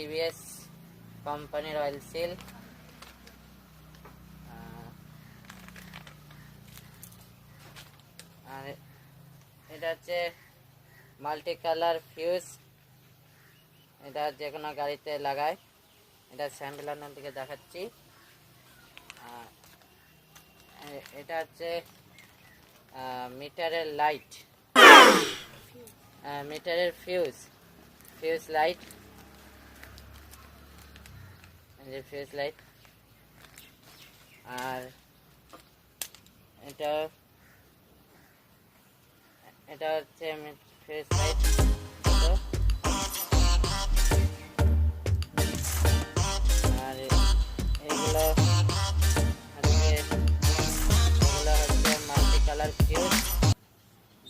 TVS কোম্পানির oil seal. আর এটা হচ্ছে মাল্টি কালার ফিউজ, এটা যে কোনো গাড়িতে লাগায়। এটা স্যাম্পল আপনাদেরকে দেখাচ্ছি। এটা হচ্ছে মিটারের লাইট, মিটারের ফিউজ লাইট, ফিউজ লাইট। আর এটা হচ্ছে ফিউজ লাইট। আর এগুলো হচ্ছে মাল্টি কালার ফিউজ।